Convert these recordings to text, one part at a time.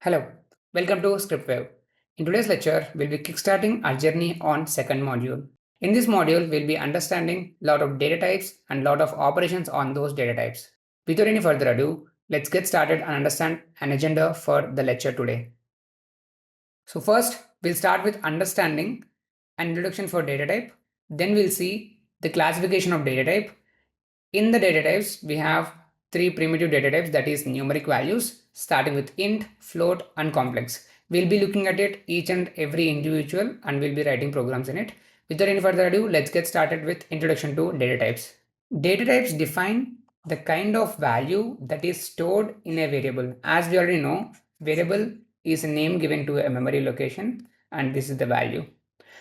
Hello, welcome to ScriptWave. In today's lecture, we'll be kickstarting our journey on second module. In this module, we'll be understanding a lot of data types and a lot of operations on those data types. Without any further ado, let's get started and understand an agenda for the lecture today. So first, we'll start with understanding an introduction for data type. Then we'll see the classification of data type. In the data types, we have three primitive data types, that is numeric values, starting with int, float, and complex. We'll be looking at it each and every individual and we'll be writing programs in it. Without any further ado, let's get started with introduction to data types. Data types define the kind of value that is stored in a variable. As we already know, variable is a name given to a memory location and this is the value.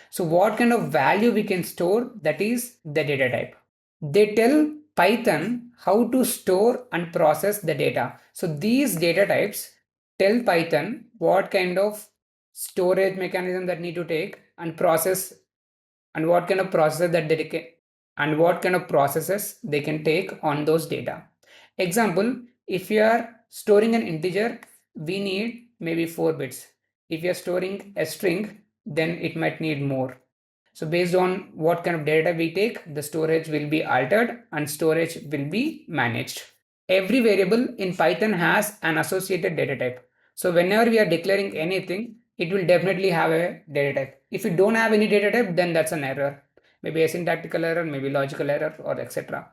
So what kind of value we can store, that is the data type. They tell Python how to store and process the data. So these data types tell Python what kind of storage mechanism that need to take and process, and what kind of processor that they can, and what kind of processes they can take on those data. Example, if you are storing an integer, we need maybe 4 bits. If you are storing a string, then it might need more. So based on what kind of data we take, the storage will be altered and storage will be managed. Every variable in Python has an associated data type. So whenever we are declaring anything, it will definitely have a data type. If you don't have any data type, then that's an error. Maybe a syntactical error, maybe logical error, or etc.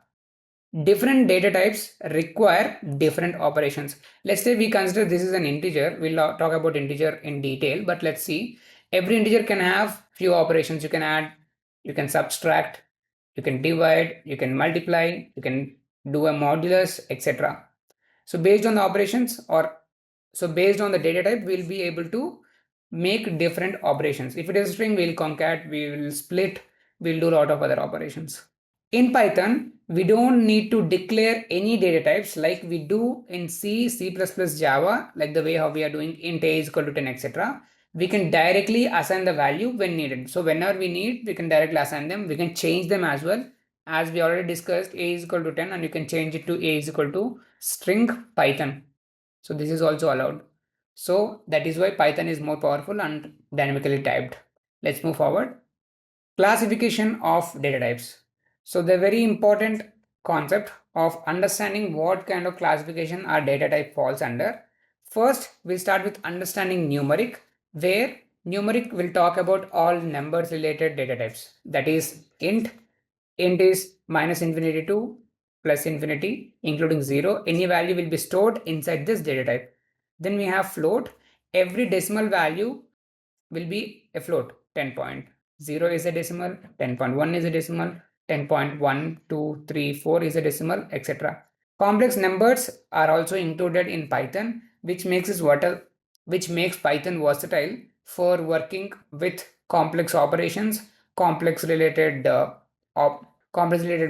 Different data types require different operations. Let's say we consider this is an integer. We'll talk about integer in detail, but let's see. Every integer can have few operations. You can add, you can subtract, you can divide, you can multiply, you can do a modulus, etc. So based on the operations, or so based on the data type, we'll be able to make different operations. If it is a string, we'll concat, we will split, we'll do a lot of other operations. In Python, we don't need to declare any data types like we do in C, C++, Java, like the way how we are doing int a is equal to 10, etc. We can directly assign the value when needed. So whenever we need, we can directly assign them. We can change them as well. As we already discussed, a is equal to 10 and you can change it to a is equal to string Python. So this is also allowed. So that is why Python is more powerful and dynamically typed. Let's move forward. Classification of data types. So the very important concept of understanding what kind of classification our data type falls under. First, we'll start with understanding numeric, where numeric will talk about all numbers related data types. That is int. Int is minus infinity to plus infinity, including 0. Any value will be stored inside this data type. Then we have float. Every decimal value will be a float. 10.0 is a decimal, 10.1 is a decimal, 10.1234 is a decimal, etc. Complex numbers are also included in Python, which makes Python versatile for working with complex operations, complex related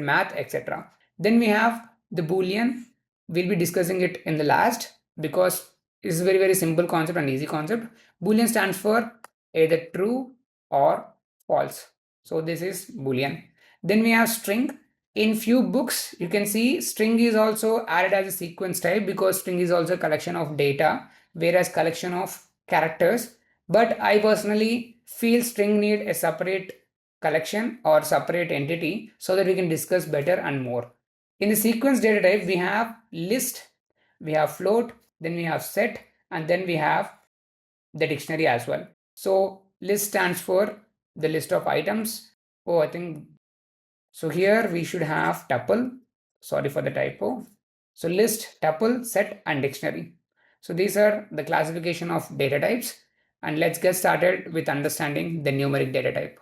math, etc. Then we have the Boolean. We'll be discussing it in the last because it's a very simple concept and easy concept. Boolean stands for either true or false. So this is Boolean. Then we have string. In few books, you can see string is also added as a sequence type because string is also a collection of data, whereas collection of characters. But I personally feel string need a separate collection or separate entity so that we can discuss better and more. In the sequence data type, we have list, we have float, then we have set, and then we have the dictionary as well. So list stands for the list of items. Oh, I think so. Here we should have tuple. Sorry for the typo. So list, tuple, set, and dictionary. So these are the classification of data types. And let's get started with understanding the numeric data type.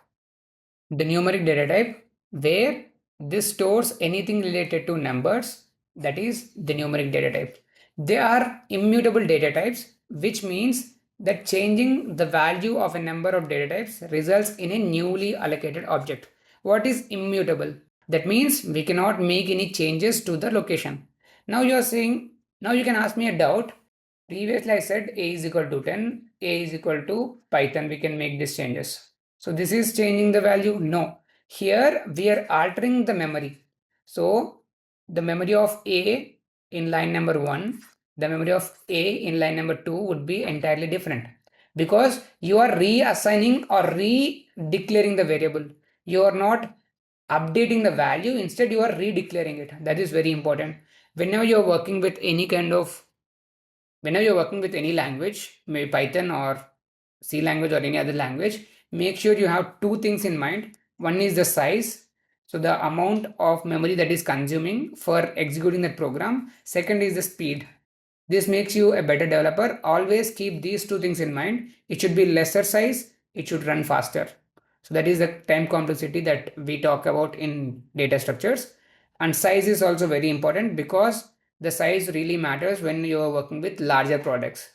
The numeric data type, where this stores anything related to numbers, that is the numeric data type. They are immutable data types, which means that changing the value of a number of data types results in a newly allocated object. What is immutable? That means we cannot make any changes to the location. Now you are saying, now you can ask me a doubt. Previously I said a is equal to 10, a is equal to Python, we can make these changes. So this is changing the value? No. Here we are altering the memory. So the memory of a in line number 1 the memory of A in line number 2 would be entirely different, because you are reassigning or redeclaring the variable. You are not updating the value, instead you are redeclaring it. That is very important. Whenever you are working with any whenever you're working with any language, maybe Python or C language or any other language, make sure you have two things in mind. One is the size, so the amount of memory that is consuming for executing that program. Second is the speed. This makes you a better developer. Always keep these two things in mind. It should be lesser size, it should run faster. So that is the time complexity that we talk about in data structures. And size is also very important, because the size really matters when you are working with larger products.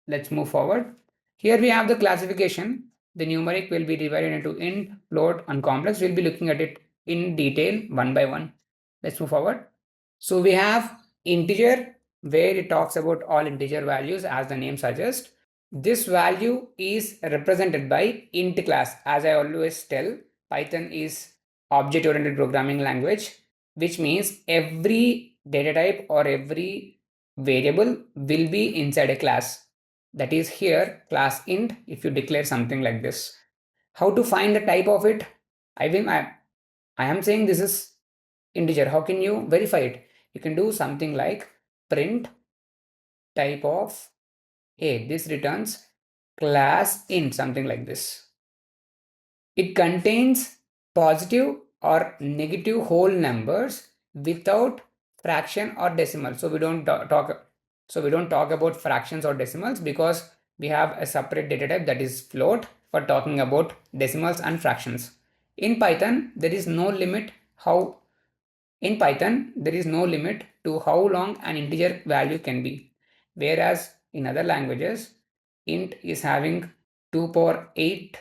Let's move forward. Here we have the classification. The numeric will be divided into int, float, and complex. We'll be looking at it in detail one by one. Let's move forward. So we have integer, where it talks about all integer values as the name suggests. This value is represented by int class. As I always tell, Python is object-oriented programming language, which means every data type or every variable will be inside a class. That is here class int if you declare something like this. How to find the type of it? I am saying this is integer. How can you verify it? You can do something like print type of A. This returns class int, something like this. It contains positive or negative whole numbers without fraction or decimal. So we don't talk about fractions or decimals, because we have a separate data type, that is float, for talking about decimals and fractions. In Python, there is no limit to how long an integer value can be. Whereas in other languages, int is having 2 power 8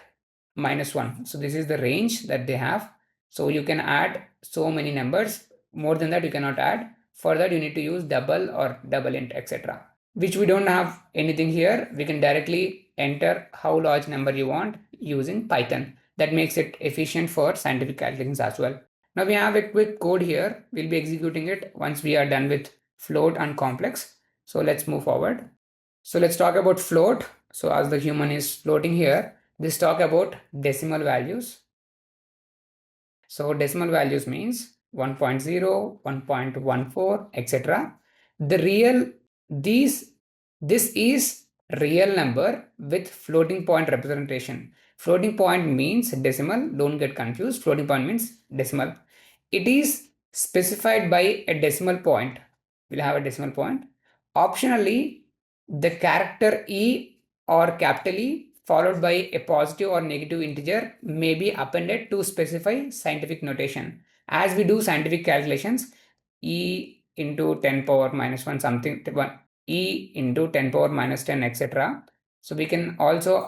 minus 1. So this is the range that they have. So you can add so many numbers. More than that, you cannot add. For that, you need to use double or double int, etc. Which we don't have anything here. We can directly enter how large number you want using Python. That makes it efficient for scientific calculations as well. Now we have a quick code here. We'll be executing it once we are done with float and complex. So let's move forward. So let's talk about float. So as the human is floating here, let's talk about decimal values. So decimal values means 1.0, 1.14, etc. This is real number with floating point representation. Floating point means decimal. Don't get confused. Floating point means decimal. It is specified by a decimal point. We'll have a decimal point. Optionally, the character E or capital E followed by a positive or negative integer may be appended to specify scientific notation. As we do scientific calculations, E into 10 power minus 1 something, E into 10 power minus 10, etc. So we can also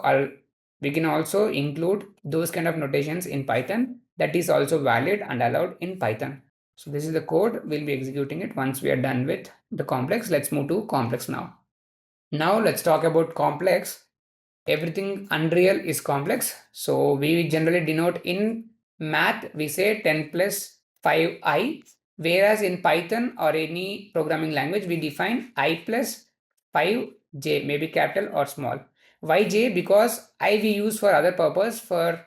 include those kind of notations in Python. That is also valid and allowed in Python. So this is the code. We'll be executing it once we are done with the complex. Let's move to complex now. Now let's talk about complex. Everything unreal is complex. So we generally denote in math, we say 10 plus 5i, whereas in Python or any programming language, we define I plus 5j, maybe capital or small. Why j? Because I we use for other purpose for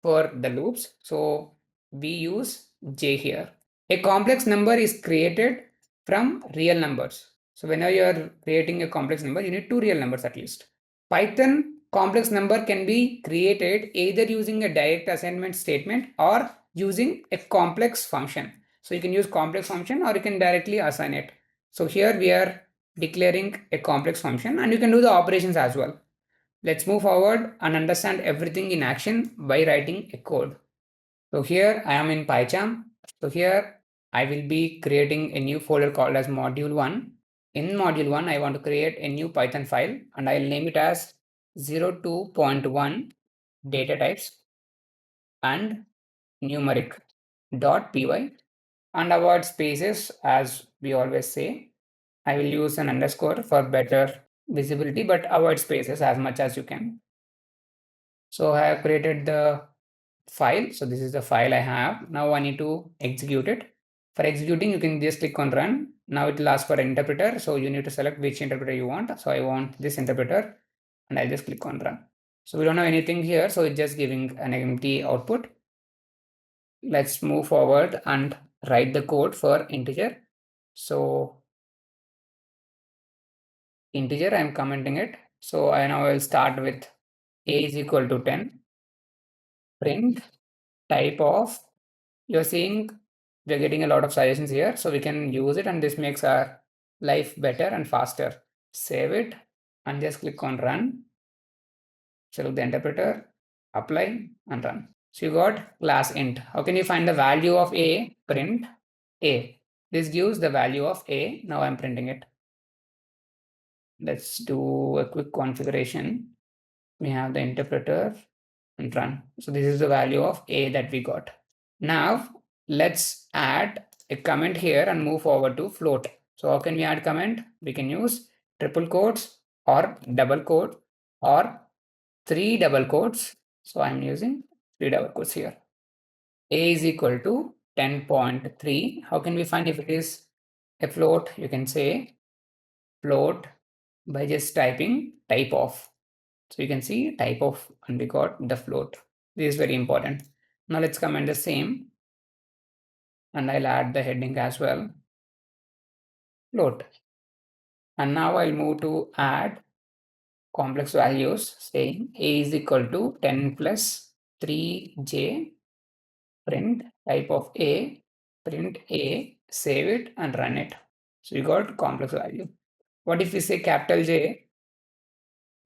the loops. So we use j here. A complex number is created from real numbers. So whenever you are creating a complex number, you need two real numbers at least. Python complex number can be created either using a direct assignment statement or using a complex function. So you can use complex function or you can directly assign it. So here we are declaring a complex function and you can do the operations as well. Let's move forward and understand everything in action by writing a code. So here I am in PyCharm. So here I will be creating a new folder called as module 1. In module 1, I want to create a new Python file and I'll name it as 02.1 data types and numeric.py, and avoid spaces as we always say. I will use an underscore for better visibility, but avoid spaces as much as you can. So I have created the file. So this is the file I have. Now I need to execute it. For executing, you can just click on run. Now it will ask for an interpreter. So you need to select which interpreter you want. So I want this interpreter and I'll just click on run. So we don't have anything here. So it's just giving an empty output. Let's move forward and write the code for integer. So integer, I'm commenting it. So I now will start with a is equal to 10. Print type of, you're seeing we're getting a lot of suggestions here. So we can use it and this makes our life better and faster. Save it and just click on run. Select the interpreter, apply and run. So you got class int. How can you find the value of a? Print a. This gives the value of a. Now I'm printing it. Let's do a quick configuration. We have the interpreter and run. So this is the value of a that we got. Now let's add a comment here and move forward to float. So how can we add comment? We can use triple quotes or double quote or 3 double quotes. So I'm using 3 double quotes here. A is equal to 10.3. How can we find if it is a float? You can say float by just typing type of. So you can see type of and we got the float. This is very important. Now let's comment the same and I'll add the heading as well. Float. And now I'll move to add complex values saying a is equal to 10 plus 3j, print type of a, print a, save it and run it. So you got complex value. What if we say capital J?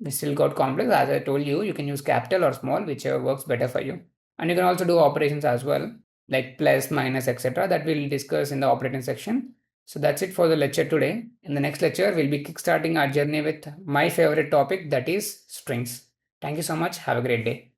We still got complex. As I told you, you can use capital or small, whichever works better for you. And you can also do operations as well, like plus, minus, etc. that we'll discuss in the operating section. So that's it for the lecture today. In the next lecture, we'll be kickstarting our journey with my favorite topic, that is strings. Thank you so much. Have a great day.